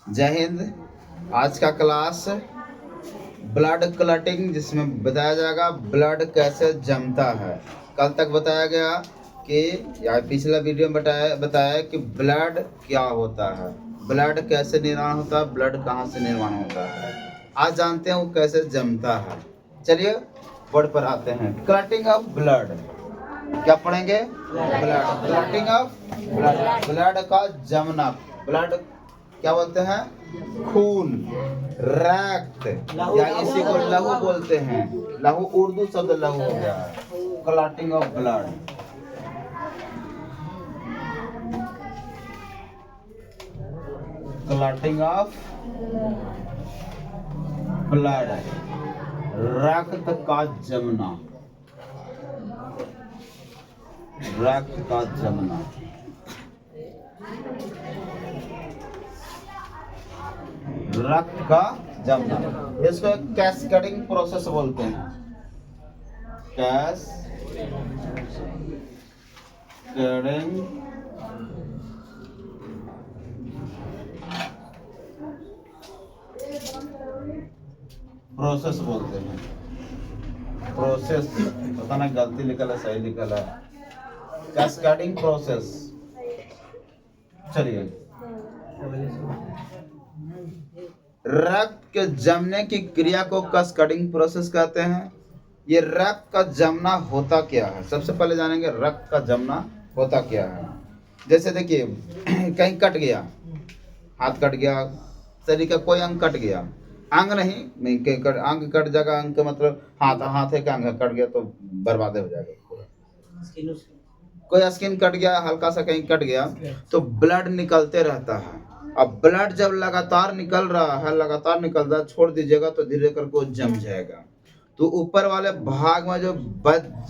जय हिंद। आज का क्लास ब्लड क्लॉटिंग, जिसमें बताया जाएगा ब्लड कैसे जमता है। कल तक बताया गया कि या पिछला वीडियो में बताया कि ब्लड क्या होता है, ब्लड कैसे निर्माण होता है, ब्लड कहाँ से निर्माण होता है। आज जानते हैं वो कैसे जमता है। चलिए बोर्ड पर आते हैं। क्लॉटिंग ऑफ ब्लड क्या पढ़ेंगे? Blood, clotting of blood, blood का जमना। ब्लड क्या बोलते हैं? खून, रक्त, या इसी को लहू बोलते हैं। लहू उर्दू शब्द लहू हो गया है। Clotting of blood, clotting of blood, रक्त का जमना, रक्त का जमना। रक्त का जमना, इसको कैस्केडिंग प्रोसेस बोलते हैं। कैस्केडिंग प्रोसेस बोलते हैं। प्रोसेस, पता नहीं गलती लिखा है सही लिखा है। Cascading process. चलिए, रक्त के जमने की क्रिया को कैस्केडिंग प्रोसेस कहते हैं। ये रक्त का जमना होता क्या है, सबसे पहले जानेंगे रक्त का जमना होता क्या है। जैसे देखिए कहीं कट गया, हाथ कट गया, शरीर का कोई अंग कट गया, अंग नहीं कहीं अंग कट जाएगा। अंग का मतलब हाथ है, का अंग कट गया तो बर्बाद हो जाएगा। कोई स्किन कट गया, हल्का सा कहीं कट गया, तो ब्लड निकलते रहता है। अब ब्लड जब लगातार निकल रहा है, लगातार निकल रहा है, छोड़ दीजिएगा तो धीरे करके वो जम जाएगा। तो ऊपर वाले भाग में जो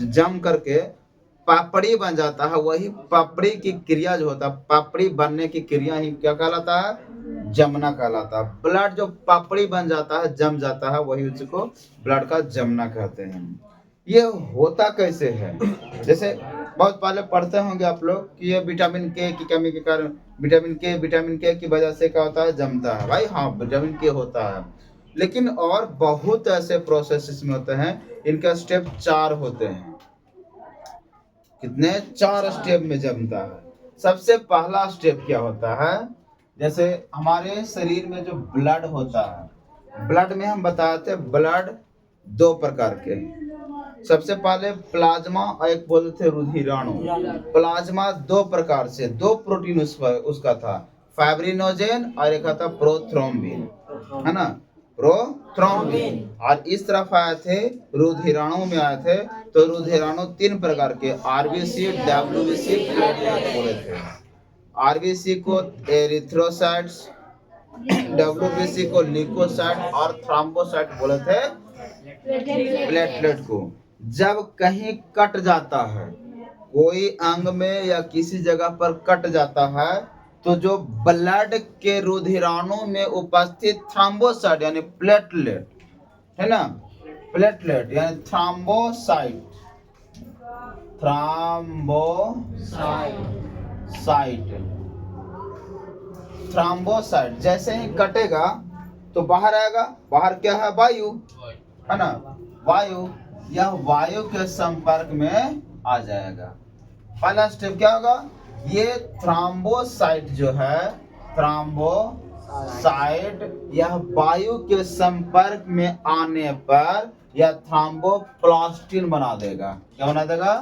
जम करके पापड़ी बन जाता है, वही पापड़ी की क्रिया जो होता है, पापड़ी बनने की क्रिया ही क्या कहलाता है? जमना कहलाता है। ब्लड जो पापड़ी बन जाता है, जम जाता है, वही उसको ब्लड का जमना कहते हैं। ये होता कैसे है? जैसे बहुत पहले पढ़ते होंगे आप लोग कि ये विटामिन के की कमी के कारण, विटामिन के की वजह से क्या होता है? जमता है। भाई हाँ, विटामिन के होता है, लेकिन और बहुत ऐसे प्रोसेस इसमें होते हैं। इनका स्टेप 4 होते हैं। कितने? 4 स्टेप में जमता है। सबसे पहला स्टेप क्या होता है? जैसे हमारे शरीर में जो ब्लड होता है, ब्लड में हम बताते हैं ब्लड 2 प्रकार के। सबसे पहले प्लाज्मा और एक बोलते थे रुधिराणु। प्लाज्मा 2 प्रकार से, 2 प्रोटीन उसका था, फाइब्रिनोजेन और एक था प्रोथ्रोम्बिन, है ना? प्रोथ्रोम्बिन। और इस तरफ आए थे, रुधिराणु में आए थे, तो रुधिराणु 3 प्रकार के, आरबीसी, डब्ल्यूबीसी, प्लेटलेट बोले थे। आरबीसी को एरिथ्रोसाइट्स, डब्ल्यूबीसी को ल्यूकोसाइट और थ्रोम्बोसाइट बोले थे प्लेटलेट को। जब कहीं कट जाता है, कोई अंग में या किसी जगह पर कट जाता है, तो जो ब्लड के रुधिराणु में उपस्थित थ्रोम्बोसाइट यानी प्लेटलेट है ना, प्लेटलेट यानी थ्रोम्बोसाइट, थ्रोम्बोसाइट जैसे ही कटेगा तो बाहर आएगा। बाहर क्या है? वायु, है ना? वायु, यह वायु के संपर्क में आ जाएगा। पहला स्टेप क्या होगा? ये थ्रोम्बोसाइट जो है, थ्रोम्बोसाइट, यह वायु के संपर्क में आने पर यह थ्रोम्बोप्लास्टिन बना देगा। क्या बना देगा?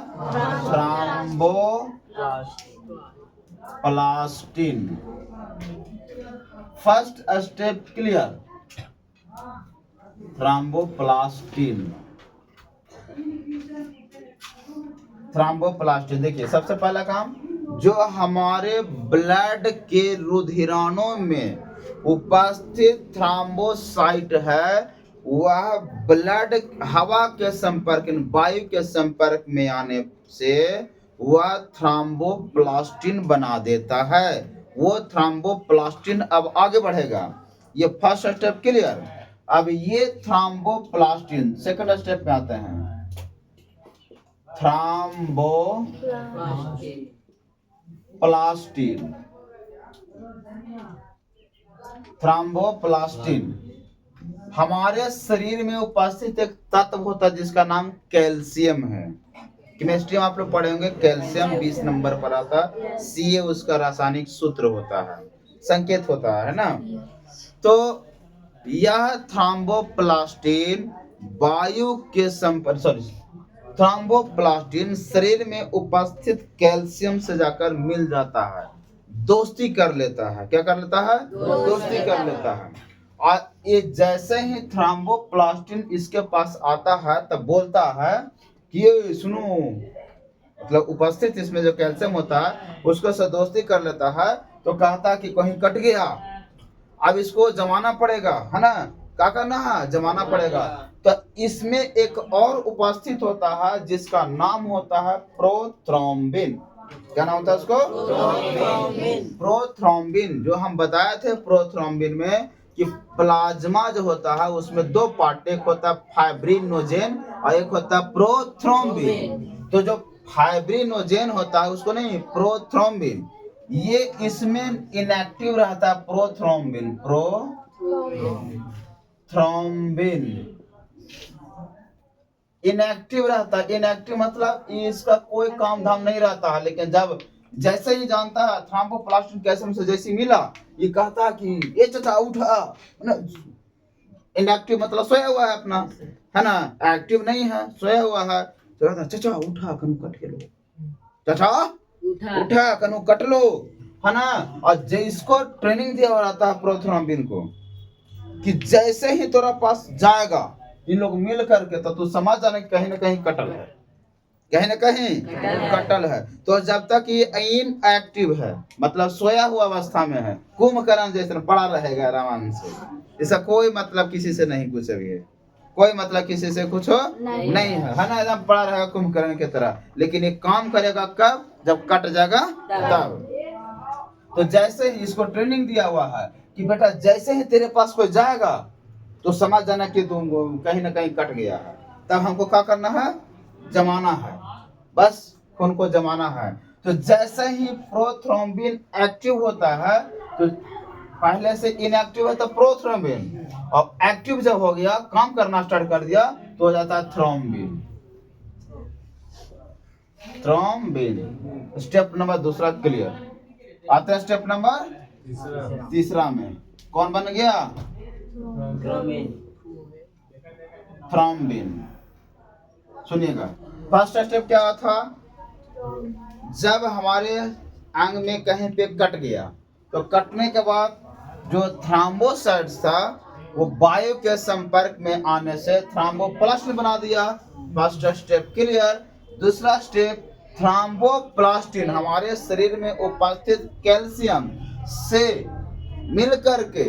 Thromboplastin. First step clear? Thromboplastin, thromboplastin. देखिए सबसे पहला काम, जो हमारे ब्लड के रुधिराणु में उपस्थित थ्रोम्बोसाइट है, वह ब्लड हवा के संपर्क, वायु के संपर्क में आने से वह थ्रोम्बोप्लास्टिन बना देता है। वो थ्रोम्बोप्लास्टिन अब आगे बढ़ेगा। ये फर्स्ट स्टेप क्लियर? अब ये थ्रोम्बोप्लास्टिन सेकंड स्टेप में आते हैं। थ्रोम्बोप्लास्टिन, थ्रोम्बोप्लास्टिन हमारे शरीर में उपस्थित एक तत्व होता है जिसका नाम कैल्शियम है। केमिस्ट्री में आप लोग पढ़े होंगे, कैल्शियम 20 नंबर पर आता है। Ca उसका रासायनिक सूत्र होता है, संकेत होता है ना। तो यह थ्रोम्बोप्लास्टिन वायु के संपर्क थ्रोम्बोप्लास्टिन शरीर में उपस्थित कैल्शियम से जाकर मिल जाता है, दोस्ती कर लेता है। क्या कर लेता है? दोस्ती कर लेता है। और ये जैसे ही थ्रोम्बोप्लास्टिन इसके पास आता है तब बोलता है कि ये सुनो, मतलब उपस्थित इसमें जो कैल्शियम होता है उसको से दोस्ती कर लेता है। तो कहता है कि कहीं कट गया, अब इसको जमाना पड़ेगा, है ना। क्या करना है? जमाना पड़ेगा। तो इसमें एक और उपस्थित होता है जिसका नाम होता है प्रोथ्रोम्बिन। क्या नाम होता है उसको? प्रोथ्रोम्बिन। जो हम बताए थे प्रोथ्रोम्बिन में कि प्लाज्मा जो होता है उसमें दो पार्ट, एक होता है फाइब्रिनोजेन और एक होता है प्रोथ्रोम्बिन। तो जो फाइब्रिनोजेन होता है उसको नहीं, प्रोथ्रोम्बिन, ये इसमें इनएक्टिव रहता है। प्रोथ्रोम्बिन इनएक्टिव रहता है। इनएक्टिव मतलब इसका कोई काम धाम नहीं रहता है। लेकिन जब जैसे ही जानता है थ्रोम्बोप्लास्टिन कैल्शियम से जैसे मिला, ये कहता है कि ये चाचा उठा। इनएक्टिव मतलब सोया हुआ है अपना, है ना, एक्टिव नहीं है, सोया हुआ है। तो कहता है चाचा उठा, कनु कट के लो, चाचा उठा कनु कट लो, है ना। और जिसको ट्रेनिंग दिया हुआ रहता है प्रोथ्रोम्बिन को कि जैसे ही तेरा पास जाएगा इन लोग मिल करके, तो तू समझ जाना कहीं ना कहीं कटल है, कहीं ना कहीं कटल है। तो जब तक ये इनएक्टिव है, मतलब सोया हुआ अवस्था में है, कुंभकर्ण जैसे पड़ा रहेगा आराम से, इसका कोई मतलब किसी से नहीं, कुछ भी है, कोई मतलब किसी से कुछ नहीं है ना, एकदम पड़ा रहेगा कुंभकर्ण की तरह। लेकिन ये काम करेगा कब? जब कट जाएगा तब। तो जैसे ही इसको ट्रेनिंग दिया हुआ है कि बेटा जैसे ही तेरे पास कोई जाएगा तो समझ जाना कि तुम कहीं ना कहीं कट गया है। तब हमको क्या करना है? जमाना है, बस खून को जमाना है। तो जैसे ही प्रोथ्रोम्बिन एक्टिव होता है, तो पहले से इनएक्टिव है तो प्रोथ्रोम्बिन, और एक्टिव जब हो गया, काम करना स्टार्ट कर दिया, तो हो जाता है थ्रोम्बिन। स्टेप नंबर दूसरा क्लियर। आते हैं स्टेप नंबर तीसरा में। कौन बन गया? थ्रोम्बिन। सुनिएगा, फर्स्ट स्टेप क्या था? जब हमारे अंग में कहीं पे कट गया, तो कटने के बाद जो थ्रोम्बोसाइट्स था वो वायु के संपर्क में आने से थ्रोम्बोप्लास्टिन बना दिया। First step clear. दूसरा स्टेप, थ्रोम्बोप्लास्टिन हमारे शरीर में उपस्थित कैल्शियम से मिलकर के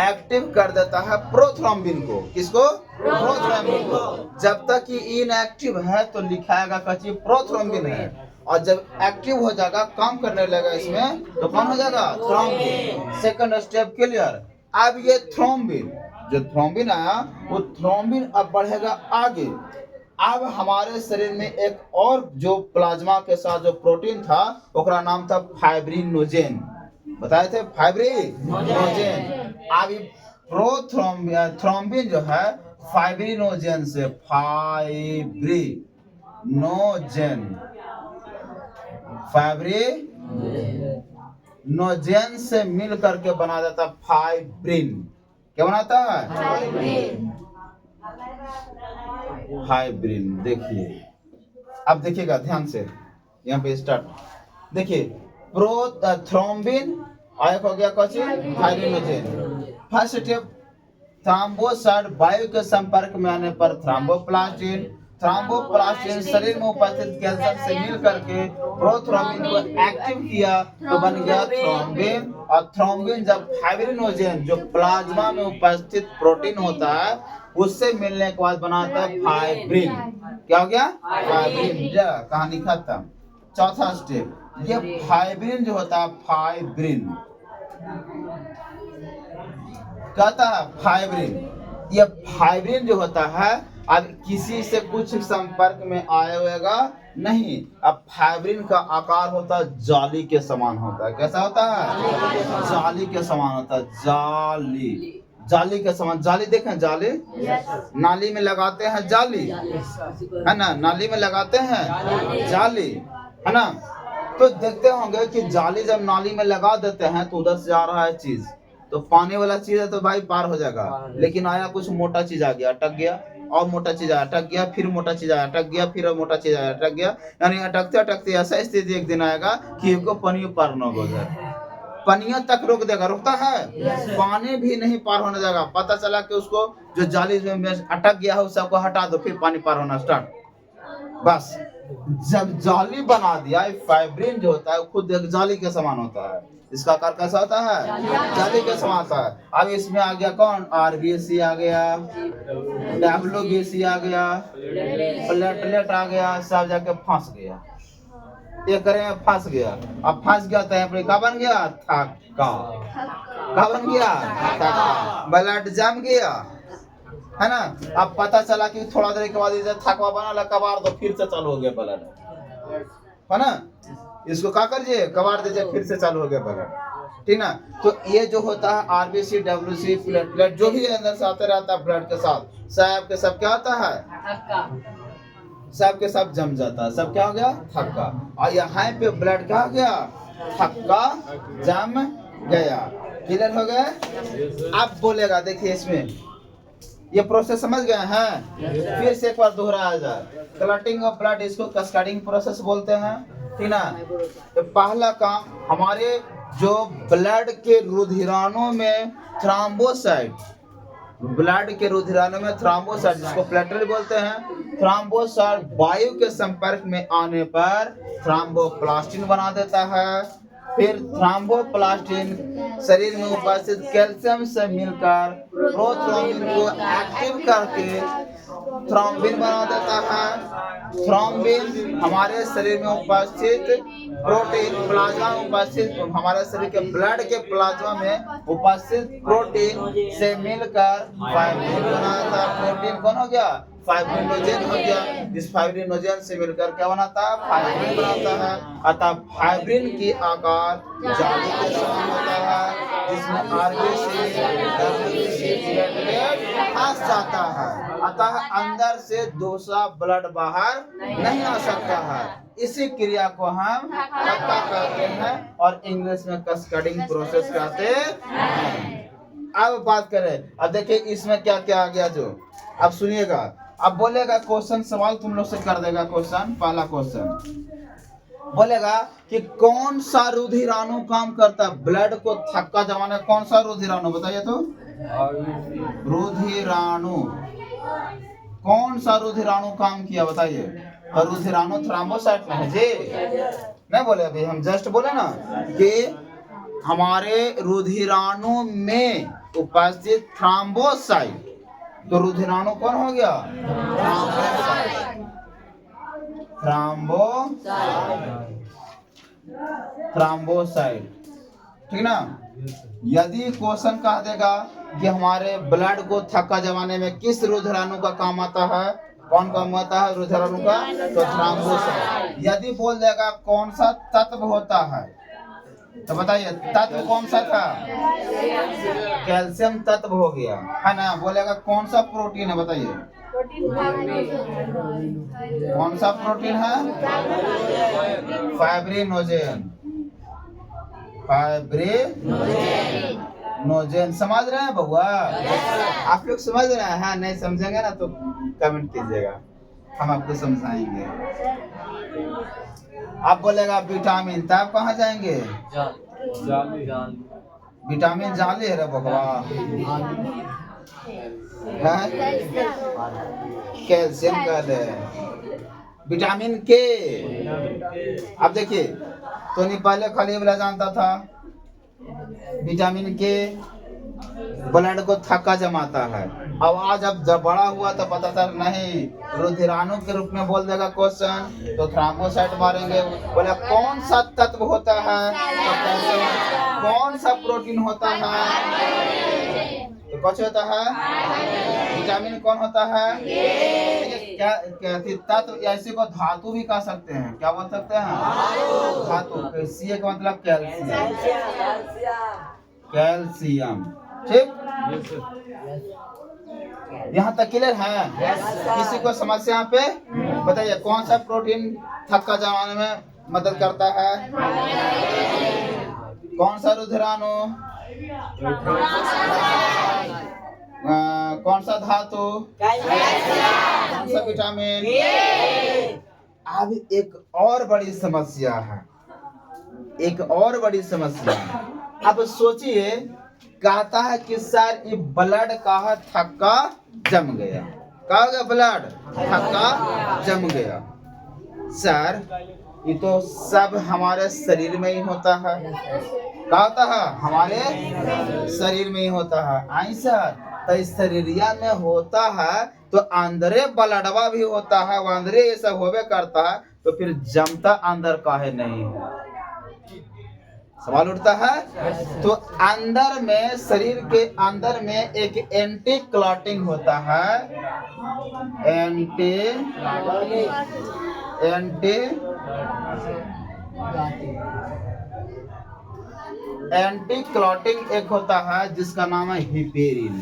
एक्टिव कर देता है प्रोथ्रोम्बिन को। किसको? प्रोथ्रोम्बिन को। जब तक ये इनएक्टिव है तो लिखाएगा कच्ची प्रोथ्रोम्बिन है, और जब एक्टिव हो जाएगा, काम करने लगेगा इसमें, तो कौन हो जाएगा? थ्रोम्बिन। Second step clear. अब ये थ्रोम्बिन, जो थ्रोम्बिन आया वो थ्रोम्बिन अब बढ़ेगा आगे। अब हमारे शरीर में एक और जो प्लाज्मा के साथ जो प्रोटीन था, उसका नाम था फाइब्रिनोजेन। बताए थे फाइब्रिनोजेन। अब थ्रोम्बिन जो है फाइब्रिनोजेन से, फाइब्रिनोजेन से मिल करके बना देता फाइब्रिन। क्या बनाता है? फाइब्रिन। देखिए, अब देखिएगा ध्यान से, यहाँ पे स्टार्ट देखिए। थ्रोम्बिन और एक हो गया कौन सी? फाइब्रिनोजेन। फर्स्ट स्टेप, थ्रोम्बोसाइट वायु के संपर्क में आने पर थ्रोम्बोप्लास्टिन शरीर में उपस्थित कैल्शियम से मिल करके प्रोथ्रोम्बिन को एक्टिव किया, तो बन गया थ्रोम्बिन। और थ्रोम्बिन जब फाइब्रिनोजेन जो प्लाज्मा में उपस्थित प्रोटीन होता है उससे मिलने के बाद बनाता है फाइब्रिन। क्या हो गया? फाइब्रिन। कहानी खत्म। चौथा स्टेप, ये फाइब्रिन जो होता है, फाइब्रिन कहता है फाइब्रिन, ये फाइब्रिन जो होता है अब किसी से कुछ संपर्क में आया होगा नहीं, अब फाइब्रिन का आकार होता है जाली के समान होता है। कैसा होता है? जाली के समान होता है। जाली, जाली के समान। जाली देखें, जाली नाली में लगाते हैं, जाली है ना, नाली में लगाते हैं जाली, है ना। तो देखते होंगे कि जाली जब नाली में लगा देते हैं तो उधर से आ रहा है चीज, तो पानी वाला चीज है तो भाई पार हो जाएगा। लेकिन आया कुछ मोटा चीज आ गया, अटक गया, और मोटा चीज आया, अटक गया, फिर मोटा चीज आया, अटक गया, फिर मोटा चीज आया, अटक गया। यानी अटकते अटकते ऐसा स्थिति एक दिन आएगा कि उसको पानी पार न हो जाए। पनिया तक रोक देगा, रुकता है? पानी भी नहीं पार होने देगा। पता चला कि उसको जो जाली में अटक गया है उसको हटा दो, फिर पानी पार होना स्टार्ट। बस जब जाली बना दिया, फाइब्रिन जो होता है खुद एक जाली के समान होता है। इसका आकार कैसा होता है? जाली के समान होता है। अब इसमें आ गया कौन? आरबीसी आ गया, डब्ल्यूबीसी आ गया, प्लेटलेट आ गया, सब जाके फंस गया, एक करे में फंस गया। अब फंस गया तो यहाँ पर क्या बन गया? थक्का। क्या बन गया? थक्का। ब्लड जम गया, है ना। अब पता चला कि थोड़ा देर के बाद इधर थकवा बना ला, कबार दो, फिर से चालू हो गया ब्लड, है ना। इसको क्या करिए? कबार दीजिए, फिर से चालू हो गया ब्लड, ठीक ना। तो ये जो होता है आरबीसी, डब्ल्यूसी, प्लेटलेट जो भी अंदर से आते रहता है ब्लड के साथ, सब के सब क्या होता है? सब के सब जम जाता है। सब क्या हो गया? थक्का। और यहाँ पे ब्लड क्या हो गया? थक्का जम गया। क्लियर हो गया? अब बोलेगा, देखिए इसमें ये प्रोसेस समझ गए हैं? फिर से एक बार दोहराया जाए। क्लॉटिंग ऑफ ब्लड, इसको कैस्केडिंग प्रोसेस बोलते हैं, ठीक ना। तो पहला काम, हमारे जो ब्लड के रुधिराणु में थ्रोम्बोसाइट, ब्लड के रुधिराणु में थ्रोम्बोसाइट जिसको प्लेटलेट बोलते हैं, थ्रोम्बोसाइट वायु के संपर्क में आने पर थ्रोम्बोप्लास्टिन बना देता है। फिर थ्रोम्बोप्लास्टिन शरीर में उपस्थित कैल्शियम से मिलकर प्रोथ्रोम्बिन को एक्टिव करके थ्रोम्बिन बना देता है। थ्रोम्बिन हमारे शरीर में उपस्थित प्रोटीन, प्लाज्मा में उपस्थित, हमारे शरीर के ब्लड के प्लाज्मा में उपस्थित प्रोटीन से मिलकर फाइब्रिन बनाता है। प्रोटीन कौन हो गया? फाइब्रिनोजेन हो गया। इस फाइब्रिनोजेन से मिलकर क्या बनाता है? फाइब्रिन बनाता है। अतः फाइब्रिन की आकार जाली के समान होता है, जिसमें आरबीसी, डब्ल्यूबीसी, प्लेटलेट फंस जाता है। अतः अंदर से दूसरा ब्लड बाहर नहीं आ सकता है। इसी क्रिया को हम थक्का कहते हैं और इंग्लिश में कैस्केडिंग प्रोसेस कहते हैं। अब बात करें, अब देखिए इसमें क्या क्या आ गया जो, अब सुनिएगा। अब बोलेगा क्वेश्चन, सवाल तुम लोग से कर देगा क्वेश्चन। पहला क्वेश्चन बोलेगा कि कौन सा रुधिराणु काम करता है ब्लड को थक्का जमाने? कौन सा रुधिराणु बताइए तो? रुधिराणु, कौन सा रुधिराणु काम किया बताइए? और रुधिराणु थ्रोम्बोसाइट में है जी, नहीं बोले अभी, हम जस्ट बोले ना कि हमारे रुधिराणु में उपस्थित थ्रोम्बोसाइट, तो रुधिराणु कौन हो गया? थ्रोम्बोसाइट, ठीक ना। यदि क्वेश्चन कह देगा कि हमारे ब्लड को थक्का जमाने में किस रुधिराणु का काम आता है, कौन काम आता है रुधिराणु का, तो थ्रोम्बोसाइट। यदि बोल देगा कौन सा तत्व होता है, तो बताइए तत्व कौन सा था? कैल्शियम तत्व हो गया, है ना। बोलेगा कौन सा प्रोटीन है बताइए? कौन सा प्रोटीन है? फाइब्रिनोजेन। फाइब्रिनोजेन समझ रहे हैं बउआ? आप लोग समझ रहे हैं? नहीं समझेंगे ना तो कमेंट कीजिएगा, हम आपको समझाएंगे। आप बोलेगा विटामिन, तब कहाँ जाएंगे? विटामिन जाली है रे बकवा, कैल्शियम का है। विटामिन के, अब देखिए तो नहीं पहले खाली वाला जानता था विटामिन के ब्लड को थक्का जमाता है। अब आज अब जब बड़ा हुआ तो पता चल नहीं, रुधिराणु के रूप में बोल देगा क्वेश्चन तो थ्रोम्बोसाइट मारेंगे। बोले कौन सा तत्व होता है, तो कौन सा प्रोटीन होता है, तो कौन सा होता है? विटामिन कौन होता है? क्या कहते तत्व, ऐसे को धातु भी कह सकते हैं। क्या बोल सकते हैं? धातु। सी का मतलब कैल्शियम। कैल्शियम। ठीक, यहाँ तक क्लियर है? किसी को समस्या यहाँ पे बताइए, कौन सा प्रोटीन थक्का जमाने में मदद करता है? कौन सा रुधिराणु? कौन सा धातु? कौन सा विटामिन? अब एक और बड़ी समस्या है, एक और बड़ी समस्या है। अब सोचिए, कहता है कि सर ये ब्लड का थक्का जम गया। क्या हो गया? ब्लड थक्का जम गया। सर ये तो सब हमारे शरीर में ही होता है। क्या होता है? हमारे शरीर में ही होता है। आई सर, तो इस शरीरिया में होता है तो अंदरे ब्लडवा भी होता है, वो अंदरे ये सब होवे करता है, तो फिर जमता अंदर काहे नहीं है? सवाल उठता है। तो अंदर में, शरीर के अंदर में एक एंटी क्लॉटिंग होता है। एंटी क्लॉटिंग एक होता है जिसका नाम है हिपेरिन।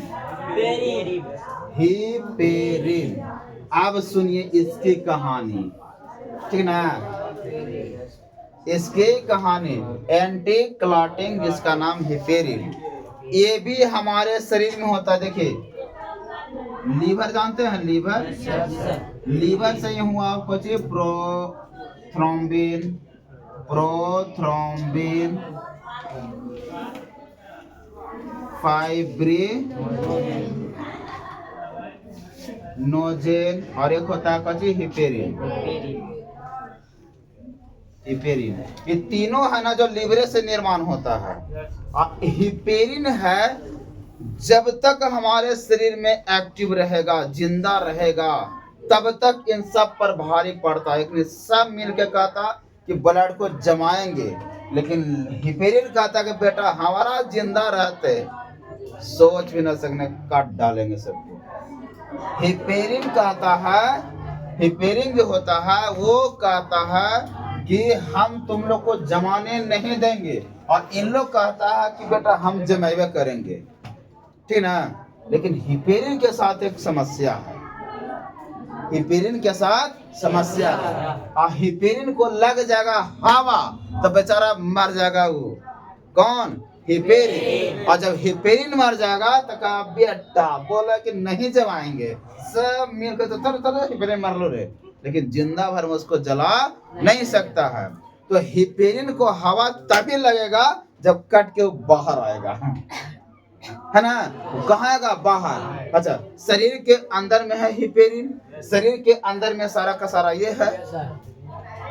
हिपेरिन। अब सुनिए इसकी कहानी, ठीक ना? इसकी कहानी एंटी क्लॉटिंग जिसका नाम हिपेरिन, ये भी हमारे शरीर में होता है। देखिए, लीवर जानते हैं? लीवर, लीवर से ही हुआ कुछ प्रोथ्रोम्बिन, फाइब्रिनोजेन, और एक होता है कुछ हिपेरिन। हिपेरिन, ये तीनों है ना जो लीवरे से निर्माण होता है। हिपेरिन है, जब तक हमारे शरीर में एक्टिव रहेगा, जिंदा रहेगा, तब तक इन सब पर भारी पड़ता है। लेकिन सब मिलकर कहता कि ब्लड को जमाएंगे, लेकिन हिपेरिन कहता कि बेटा हमारा जिंदा रहते सोच भी न सकने, काट डालेंगे सबको। हिपेरिन कहता है, हिपेरिन जो होता है वो कहता है कि हम तुम लोग को जमाने नहीं देंगे, और इन लोग कहता है कि बेटा हम जमावे करेंगे, ठीक ना? लेकिन हिपेरिन के साथ एक समस्या है। हिपेरिन के साथ समस्या है, और हिपेरिन को लग जाएगा हवा तो बेचारा मर जाएगा। वो कौन? हिपेरिन। और जब हिपेरिन मर जाएगा तो कहा बेटा बोला कि नहीं जमाएंगे, सब मिलकर तो तर हिपेरिन मर लो रे, लेकिन जिंदा भर में उसको जला नहीं सकता है। तो हिपेरिन को हवा तभी लगेगा जब कट के वो बाहर आएगा, है ना? कहाँ आएगा? बाहर। अच्छा, शरीर के अंदर में है हिपेरिन, शरीर के अंदर में सारा का सारा ये है,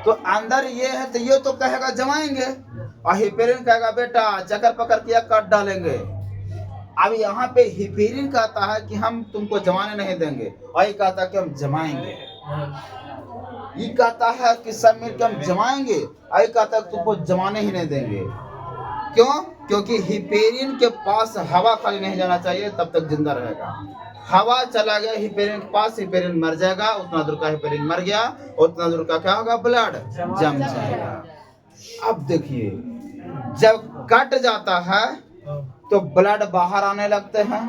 तो अंदर ये है तो ये तो कहेगा जमाएंगे, और हिपेरिन कहेगा बेटा चक्कर पकड़ किया काट डालेंगे। अब यहाँ पे हिपेरिन कहता है कि हम तुमको जमाने नहीं देंगे, और ये कहता है कि हम जमाएंगे। ये कहता है कि सब मिलकर हम जमाएंगे, और ये कहता है तुमको जमाने ही नहीं देंगे। क्यों? क्योंकि हिपेरिन के पास हवा खाली नहीं जाना चाहिए, तब तक जिंदा रहेगा। हवा चला गया हिपेरिन के पास, हिपेरिन मर जाएगा। उतना दूर का हिपेरिन मर गया, उतना दूर का क्या होगा? ब्लड जम जाएगा। अब देखिए, जब कट जाता है तो ब्लड बाहर आने लगते हैं।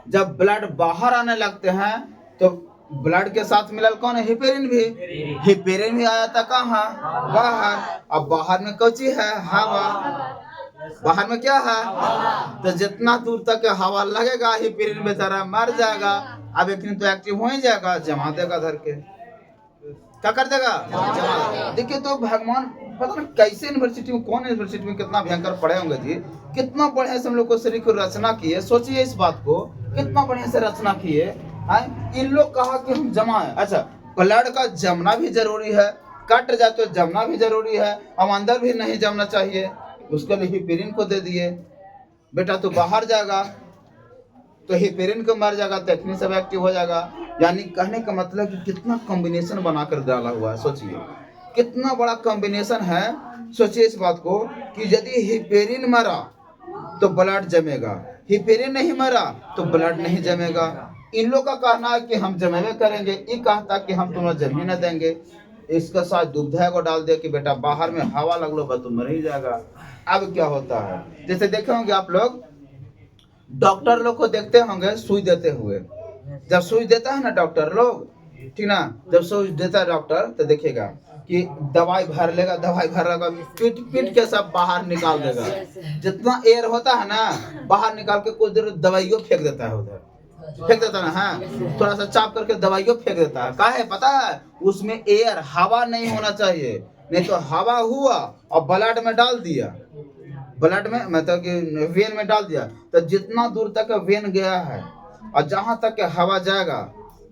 जब ब्लड बाहर आने लगते हैं तो ब्लड के साथ मिलल कौन है? हिपेरिन भी। हिपेरिन भी आया था कहाँ? बाहर। अब बाहर में कौन चीज है? हवा। बाहर में क्या है? तो जितना दूर तक हवा लगेगा हिपेरिन बेचारा मर जाएगा। अब एक दिन तो एक्टिव हो ही जाएगा, जमा देगा धर के। क्या कर देगा? जमा। देखिए तो भगवान पता नहीं कैसे यूनिवर्सिटी में, कौन यूनिवर्सिटी में कितना भयंकर पढ़े होंगे जी, कितना बढ़िया से हम लोग को शरीर को रचना किए। सोचिए इस बात को, कितना बढ़िया से रचना किए। इन लोग कहा कि हम जमाए। अच्छा, ब्लड का जमना भी जरूरी है, कट जाए तो जमना भी जरूरी है, हम अंदर भी नहीं जमना चाहिए, उसके लिए हिपेरिन को दे दिए। बेटा तो बाहर जाएगा तो हिपेरिन को मर जाएगा, तखनी सब एक्टिव हो जाएगा। यानी कहने का मतलब कि कितना कॉम्बिनेशन बनाकर डाला हुआ है। सोचिए कितना बड़ा कॉम्बिनेशन है। सोचिए इस बात को कि यदि हिपेरिन मरा तो ब्लड जमेगा। हिपेरिन नहीं मरा तो ब्लड नहीं जमेगा। इन लोग का कहना है कि हम जमेवे करेंगे, ये कहता कि हम तुम्हें जम ही न देंगे। इसका साथ दुग्धा को डाल दिया कि बेटा बाहर में हवा लग लो बस तुम मर ही जाएगा। अब क्या होता है, जैसे देखे होंगे आप लोग डॉक्टर लोग को देखते होंगे सुई देते हुए। जब सुई देता है ना डॉक्टर लोग, ठीक ना, जब सुई देता है डॉक्टर तो देखिएगा कि दवाई भर लेगा, दवाई भर लेगा, पीट पीट के सब बाहर निकाल देगा। जितना एयर होता है ना बाहर निकाल के कुछ देर दवाइयों फेंक देता है, उधर फेंक देता है ना, हाँ थोड़ा सा चाप करके दवाइयों फेंक देता है। काहे पता है, उसमें एयर हवा नहीं होना चाहिए, नहीं तो हवा हुआ और ब्लड में डाल दिया, ब्लड में मतलब कि वेन में डाल दिया, तो जितना दूर तक वेन गया है और जहां तक हवा जाएगा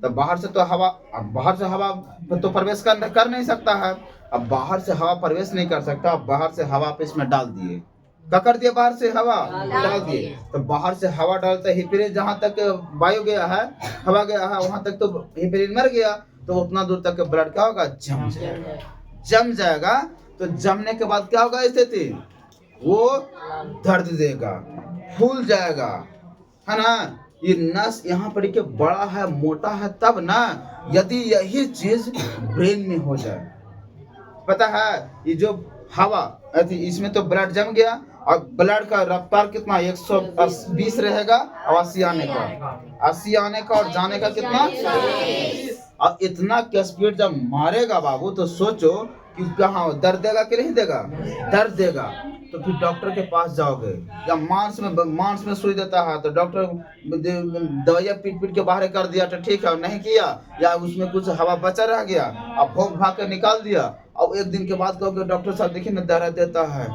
तो बाहर से तो हवा, अब बाहर से हवा तो प्रवेश कर नहीं सकता है। अब बाहर से हवा प्रवेश नहीं कर सकता, अब बाहर से हवा पे इसमें डाल दिए, क्या कर दिया, बाहर से हवा डाल दिए। तो बाहर से हवा डालते हिपेरिन जहां तक वायु गया है, हवा गया है, वहां तक तो हिपेरिन मर गया, तो उतना दूर तक ब्लड क्या होगा, जम जाएगा। जम जाएगा तो जमने के बाद क्या होगा स्थिति, वो दर्द देगा, फूल जाएगा, है ना। ये नस यहाँ पर के बड़ा है, मोटा है, तब ना यदि यही चीज ब्रेन में हो जाए, पता है ये जो हवा इसमें तो ब्लड जम गया और ब्लड का रफ्तार कितना 120 रहेगा और 80 आने का, 80 आने का और जाने का कितना, और इतना का स्पीड जब मारेगा बाबू तो सोचो कि कहाँ दर्द देगा कि नहीं देगा, दर्द देगा। तो फिर डॉक्टर के पास जाओगे, या मांस में सुई देता है तो डॉक्टर दवाइयाँ पीट पीट के बाहर कर दिया तो ठीक है, नहीं किया या उसमें कुछ हवा बचा रह गया, अब भोग भाग के निकाल दिया, अब एक दिन के बाद कहोगे डॉक्टर साहब देखिए ना दर्द देता है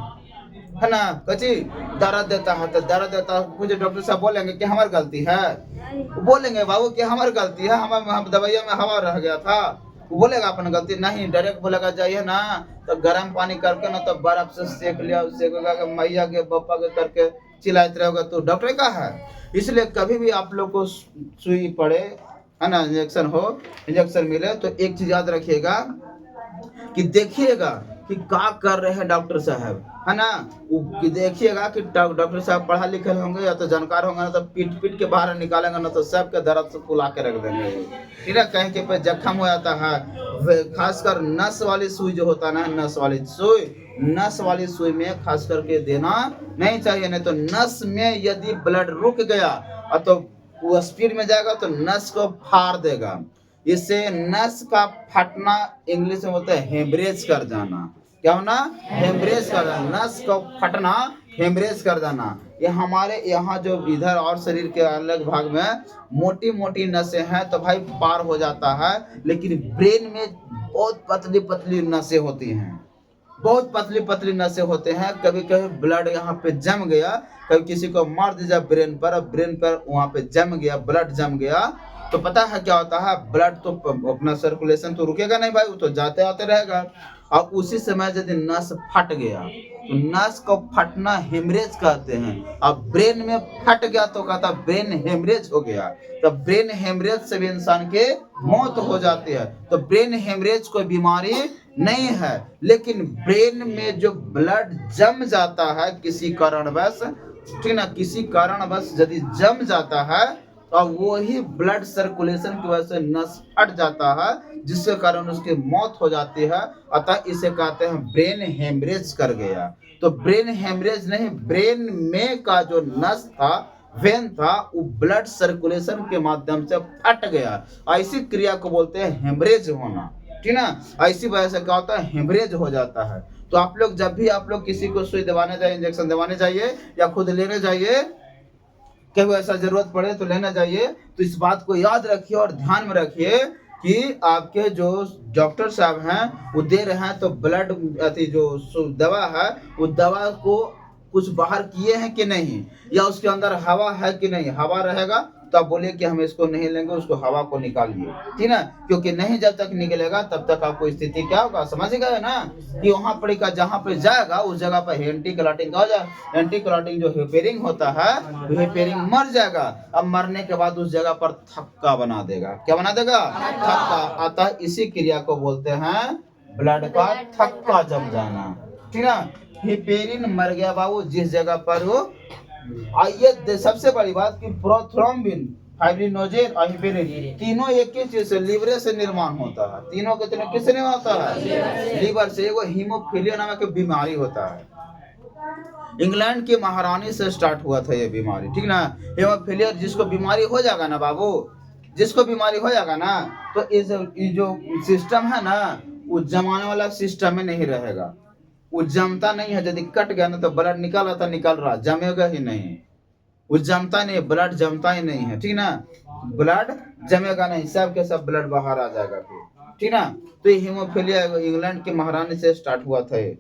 ना, कची दर्द देता है, तो दर्द देता है मुझे डॉक्टर साहब बोलेंगे कि हमारी गलती है, बोलेंगे बाबू कि हमारी गलती है, हम दवाइयाँ में हवा रह गया था, बोलेगा अपन गलती नहीं, डायरेक्ट बोलेगा जाइए ना तो गर्म पानी करके ना तो बर्फ से सेक लिया, सेकेगा कि मैया के पापा के करके चिल्लाते रहोगे तो डॉक्टर का है। इसलिए कभी भी आप लोग को सुई पड़े, है ना, इंजेक्शन हो, इंजेक्शन मिले तो एक चीज याद रखिएगा कि देखिएगा कि क्या कर रहे हैं डॉक्टर साहब, है ना, कि देखिएगा कि डॉक्टर साहब पढ़ा लिखे होंगे या तो जानकार होंगे, ना तो पीट पीट के बाहर निकालेंगे, ना तो सबके दर्द से फुला के रख देंगे, ठीक है, कहीं के पे जख्म हो जाता है। खासकर नस वाली सुई जो होता है ना, नस वाली सुई में खास करके देना नहीं चाहिए, नहीं तो नस में यदि ब्लड रुक गया तो वो स्पीड में जाएगा तो नस को फाड़ देगा। इससे नस का फटना इंग्लिश में बोलते हैं हेमरेज कर जाना। क्या होना, हेमरेज कर जाना, नस को फटना, हेमरेज कर जाना। ये हमारे यहाँ जो इधर और शरीर के अलग भाग में मोटी मोटी नसें हैं तो भाई पार हो जाता है, लेकिन ब्रेन में बहुत पतली पतली नसें होती हैं, बहुत पतली पतली नसें होते हैं। कभी कभी ब्लड यहाँ पे जम गया, कभी किसी को मार दिया ब्रेन पर वहाँ पे जम गया, ब्लड जम गया, तो पता है क्या होता है, ब्लड तो अपना सर्कुलेशन तो रुकेगा नहीं भाई, वो तो जाते आते रहेगा। और उसी समय यदि नस फट गया तो नस को फटना हेमरेज कहते हैं। अब ब्रेन में फट गया तो कहता ब्रेन हेमरेज हो गया, तो ब्रेन हेमरेज से भी इंसान के मौत हो जाती है। तो ब्रेन हेमरेज कोई बीमारी नहीं है, लेकिन ब्रेन में जो ब्लड जम जाता है किसी कारणवश, ठीक ना, किसी कारणवश यदि जम जाता है तो वही ब्लड सर्कुलेशन की वजह से नस फट जाता है, जिसके कारण उसकी मौत हो जाती है। अतः इसे कहते हैं ब्रेन हेमरेज कर गया। तो ब्रेन हेमरेज नहीं, ब्रेन में का जो नस था, वेन था, वो ब्लड सर्कुलेशन के माध्यम से फट गया। ऐसी क्रिया को बोलते हैं हेमरेज होना, ठीक ना। ऐसी वजह से क्या होता है, हेमरेज हो जाता है। तो आप लोग जब भी आप लोग किसी को सुई दिलवाने जाइए, इंजेक्शन दिलवाने जाइए या खुद लेने जाइए, कभी ऐसा जरूरत पड़े तो लेना चाहिए, तो इस बात को याद रखिए और ध्यान में रखिए कि आपके जो डॉक्टर साहब हैं वो दे रहे हैं तो ब्लड जो दवा है वो दवा को कुछ बाहर किए हैं कि नहीं, या उसके अंदर हवा है कि नहीं। हवा रहेगा तो आप बोलिए कि हम इसको नहीं लेंगे, उसको हवा को निकालिए, ठीक ना, क्योंकि नहीं जब तक निकलेगा तब तक आपको स्थिति क्या होगा, समझ गए ना, कि वहाँ पर का जहाँ पे जाएगा उस जगह पर एंटी क्लॉटिंग हो जाए। एंटी क्लॉटिंग जो हेपेरिंग होता है, हेपेरिंग मर जाएगा। अब मरने के बाद उस जगह पर थक्का बना देगा। क्या बना देगा, थक्का। अतः इसी क्रिया को बोलते हैं ब्लड का थक्का जम जाना, ठीक ना। हेपेरिन मर गया बाबू जिस जगह पर वो आइए सबसे बड़ी बात कि प्रोथ्रोम्बिन, फाइब्रिनोजेन और हिपेरिन तीनों एक ही चीज से, लीवर से निर्माण होता है। तीनों के तीनों किससे निर्माण होता है? लीवर से। वो हीमोफीलिया नामक बीमारी होता है। इंग्लैंड की महारानी से स्टार्ट हुआ था ये बीमारी, ठीक ना। हीमोफीलिया जिसको बीमारी हो जाएगा ना बाबू, जिसको बीमारी हो जाएगा ना, तो इस जो सिस्टम है ना, वो जमाने वाला सिस्टम में नहीं रहेगा। वो जमता नहीं है। यदि कट गया ना तो ब्लड निकल रहा था, निकल रहा, जमेगा ही नहीं। वो जमता नहीं, ब्लड जमता ही नहीं है, ठीक ना। ब्लड जमेगा नहीं, सब के सब ब्लड बाहर आ जाएगा फिर, ठीक ना। तो ये हीमोफीलिया इंग्लैंड की महारानी से स्टार्ट हुआ था ये,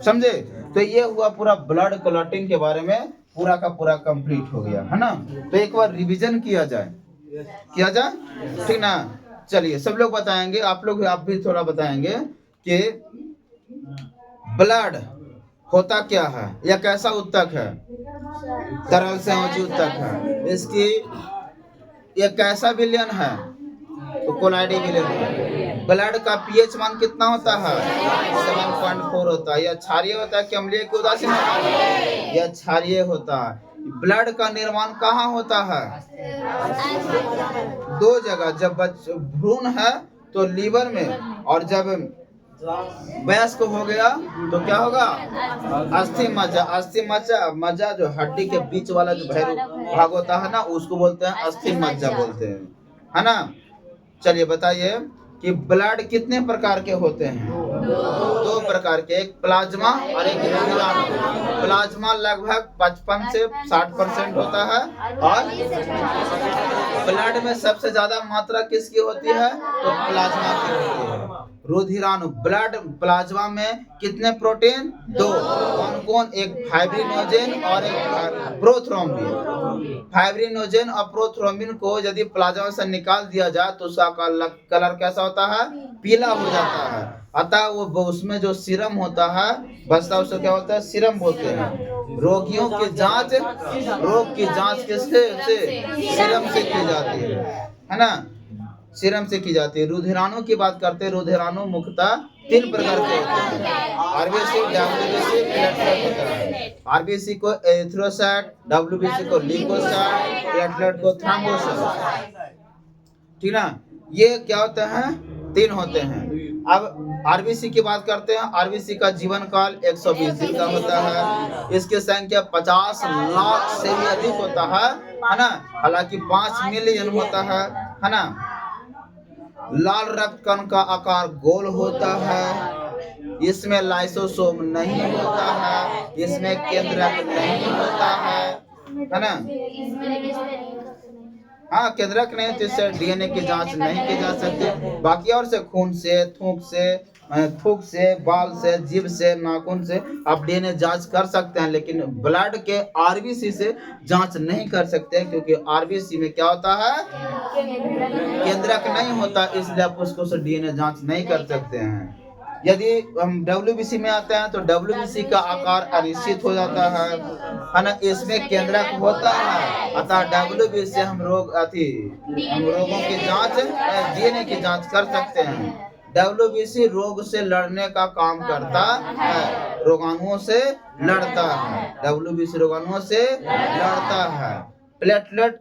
समझे। तो ये हुआ पूरा ब्लड क्लॉटिंग के बारे में, पूरा का पूरा कंप्लीट हो गया है ना। तो एक बार रिवीजन किया जाए, ठीक ना। चलिए सब लोग बताएंगे, आप भी थोड़ा बताएंगे कि ब्लड होता क्या है, या कैसा उत्तक है? तरल संयोजी उत्तक है। इसकी ये कैसा विलयन है? तो कोलाइडी विलयन है। ब्लड का पीएच मान कितना होता है? 7.4 होता है। यह क्षारीय होता है कि अम्लीय की उदासीन होता है? यह क्षारीय होता है। ब्लड का निर्माण कहाँ होता है? दो जगह। जब भ्रूण है तो लीवर में, और जब वयस्क हो गया तो क्या होगा? अस्थि मज्जा। अस्थि मज्जा जो हड्डी के बीच वाला जो भैरू भाग होता है ना, उसको बोलते हैं अस्थि मज्जा बोलते हैं, है ना। चलिए बताइए कि ब्लड कितने प्रकार के होते हैं? दो प्रकार के, एक प्लाज्मा और एक रुधिराणु। प्लाज्मा लगभग 55 से 60% होता है, और ब्लड में सबसे ज्यादा मात्रा किसकी होती है? तो प्लाज्मा की होती है। रुधिराणु, ब्लड प्लाज्मा में कितने प्रोटीन? दो। कौन कौन? एक फाइब्रिनोजेन और एक प्रोथ्रोम्बिन। फाइब्रिनोजेन और प्रोथ्रोम्बिन को यदि प्लाज्मा से निकाल दिया जाए तो उसका कलर कैसा होता है? पीला हो जाता है। अतः वो उसमें जो सीरम होता है बचता, उसको क्या होता है? सीरम बोलते हैं। रोगियों की जांच, रोग की जांच किससे? सीरम से की जाती है ना। सीरम से की जाती है। रुधिराणु की बात करते हैं। रुधिराणु मुख्यतः 3 प्रकार के होते हैं। आरबीसी, डब्ल्यूबीसी, प्लेटलेट होता है। आरबीसी को एरिथ्रोसाइट, डब्ल्यूबीसी को ल्यूकोसाइट, प्लेटलेट को थ्रोम्बोसाइट, ठीक ना। ये क्या होते हैं? 3 होते हैं। अब आरबीसी की बात करते हैं। आरबीसी का जीवन काल 120 दिन का होता है। इसकी संख्या 50 लाख से भी अधिक होता है ना। हालांकि 5 मिलियन होता है ना। लाल रक्त कण का आकार गोल होता है। इसमें लाइसोसोम नहीं होता है। इसमें केंद्रक नहीं होता है ना। हाँ, केंद्रक नहीं तो इससे डीएनए की जांच नहीं की जा सकती। बाकी और से खून से, थूक से, बाल से, जीभ से, नाखून से आप डीएनए जांच कर सकते हैं, लेकिन ब्लड के आरबीसी से जांच नहीं कर सकते हैं, क्योंकि आरबीसी में क्या होता है? केंद्रक नहीं होता, इसलिए आप उसको से डीएनए जांच नहीं कर सकते हैं। यदि हम डब्ल्यूबीसी में आते हैं तो डब्ल्यूबीसी का आकार अनिश्चित हो जाता है ना। इसमें केंद्रक होता है, अतः डब्ल्यूबीसी हम रोगों की जांच, डीएनए की जांच कर सकते हैं। डब्ल्यूबीसी रोग से लड़ने का काम करता है, रोगाणुओं से लड़ता है। डब्ल्यूबीसी रोगाणुओं से लड़ता है। प्लेटलेट,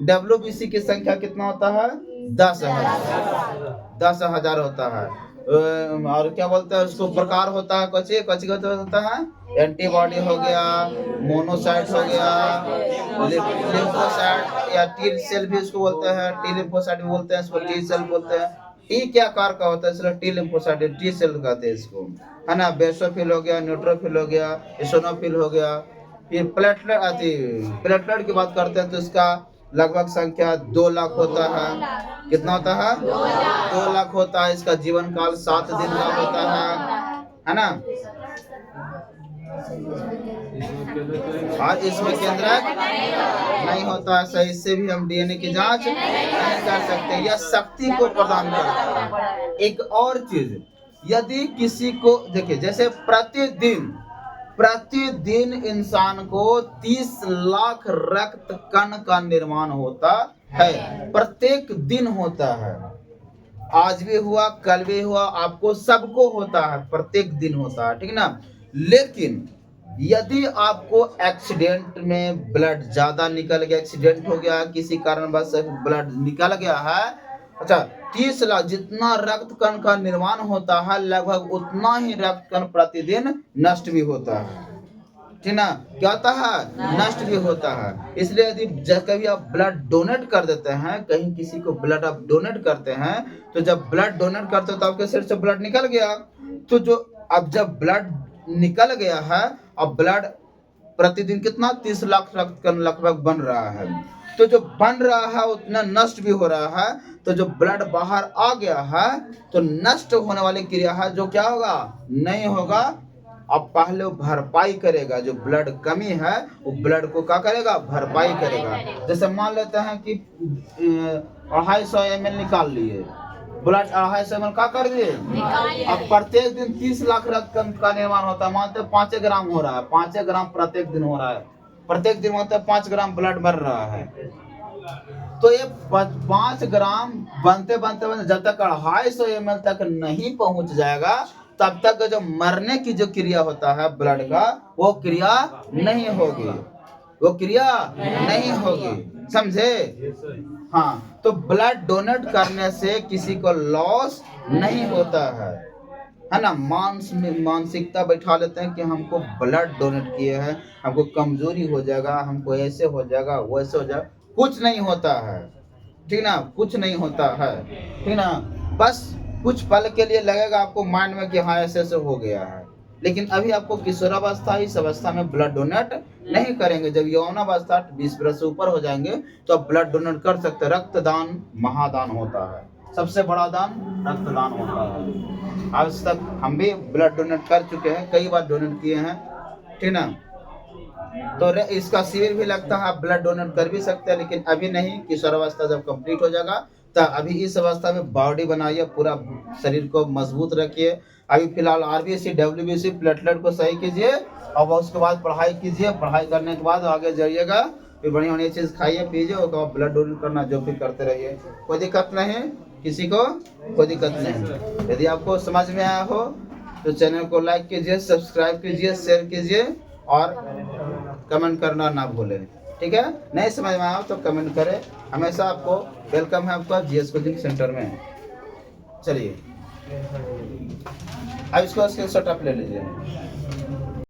डब्ल्यूबीसी की संख्या कितना होता है? 10,000 होता है। और क्या बोलते हैं उसको? प्रकार होता है कच्ची होता है। एंटीबॉडी हो गया, मोनोसाइट हो गया, लिम्फोसाइट या टी सेल भी इसको बोलते हैं। टी लिम्फोसाइट भी बोलते हैं, इसको टी सेल बोलते हैं। टी क्या आकार का होता है? इसलिए टी लिम्फोसाइट, टी सेल कहते हैं इसको, है ना। बेसोफिल हो गया, न्यूट्रोफिल हो गया, इशोनोफिल हो गया। फिर प्लेटलेट की बात करते हैं तो इसका लगभग संख्या 2 लाख होता है। कितना होता है? 2 लाख होता है। इसका जीवन काल 7 दिन का होता है ना। और इसमें केंद्रक नहीं होता है, सही से भी हम डीएनए की जांच नहीं कर सकते। यह शक्ति को प्रदान करता है। एक और चीज, यदि किसी को देखिए, जैसे प्रतिदिन इंसान को 30 लाख रक्त कण का निर्माण होता है। प्रत्येक दिन होता है। आज भी हुआ, कल भी हुआ, आपको सबको होता है, प्रत्येक दिन होता है, ठीक ना। लेकिन यदि आपको एक्सीडेंट में ब्लड ज्यादा निकल गया, एक्सीडेंट हो गया, किसी कारणवश ब्लड निकल गया है, अच्छा 30 लाख जितना रक्त कण का निर्माण होता है लगभग उतना ही रक्त कण प्रतिदिन नष्ट भी होता है, ठीक ना। क्या होता है? नष्ट भी होता है। इसलिए यदि कभी आप ब्लड डोनेट कर देते हैं, कहीं किसी को ब्लड आप डोनेट करते हैं, तो जब ब्लड डोनेट करते हो तो आपके शरीर से ब्लड निकल गया, तो जो अब जब ब्लड निकल गया है, अब ब्लड प्रतिदिन कितना 30 लाख रक्त कण लगभग बन रहा है, तो जो बन रहा है उतना नष्ट भी हो रहा है। तो जो ब्लड बाहर आ गया है तो नष्ट होने वाली क्रिया है जो क्या होगा? नहीं होगा। अब पहले वो भरपाई करेगा, जो ब्लड कमी है वो ब्लड को क्या करेगा? भरपाई करेगा। जैसे मान लेते हैं कि 250 ml निकाल लिए, ब्लड 250 ml का कर दिए, अब प्रत्येक दिन 30 लाख रक्त कण का निर्माण होता है, मानते 5 ग्राम हो रहा है, 5 ग्राम प्रत्येक दिन हो रहा है, प्रत्येक दिन मतलब 5 ग्राम ब्लड बढ़ रहा है। तो ये 5 ग्राम बनते बनते जब तक 250 ml तक नहीं पहुंच जाएगा तब तक जो मरने की जो क्रिया होता है ब्लड का, वो क्रिया नहीं होगी, वो क्रिया नहीं होगी, समझे? हाँ, तो ब्लड डोनेट करने से किसी को लॉस नहीं होता है ना। मानसिकता बैठा लेते हैं कि हमको ब्लड डोनेट किए हैं, हमको कमजोरी हो जाएगा, हमको ऐसे हो जाएगा, वैसे हो जाएगा, कुछ नहीं होता है, ठीक ना, कुछ नहीं होता है, ठीक ना। बस कुछ पल के लिए लगेगा आपको माइंड में कि हाँ ऐसे ऐसे हो गया है, लेकिन अभी आपको किशोरावस्था, इस अवस्था में ब्लड डोनेट नहीं करेंगे। जब यौनावस्था 20 वर्ष से ऊपर हो जाएंगे तो आप ब्लड डोनेट कर सकते हैं। रक्तदान महादान होता है, सबसे बड़ा दान रक्तदान होता है। आज तक हम भी ब्लड डोनेट कर चुके हैं, कई बार डोनेट किए हैं, ठीक ना। तो इसका शिविर भी लगता है, आप ब्लड डोनेट कर भी सकते हैं, लेकिन अभी नहीं। किशोरावस्था जब कंप्लीट हो जाएगा तो अभी इस अवस्था में बॉडी बनाइए, पूरा शरीर को मजबूत रखिए। अभी फिलहाल आरबीसी डब्ल्यूबीसी प्लेटलेट को सही कीजिए और उसके बाद पढ़ाई कीजिए। पढ़ाई करने के बाद आगे जाइएगा, फिर बढ़िया बढ़िया चीज़ खाइए पीजिए, उसके बाद ब्लड डोनेट करना जो भी करते रहिए, कोई दिक्कत नहीं, किसी को कोई दिक्कत नहीं। यदि आपको समझ में आया हो तो चैनल को लाइक कीजिए, सब्सक्राइब कीजिए, शेयर कीजिए और कमेंट करना ना भूलें, ठीक है। नहीं समझ में आया तो कमेंट करें, हमेशा आपको वेलकम है आपका जीएस कोचिंग सेंटर में। चलिए अब इसको स्क्रीनशॉट आप ले लीजिए।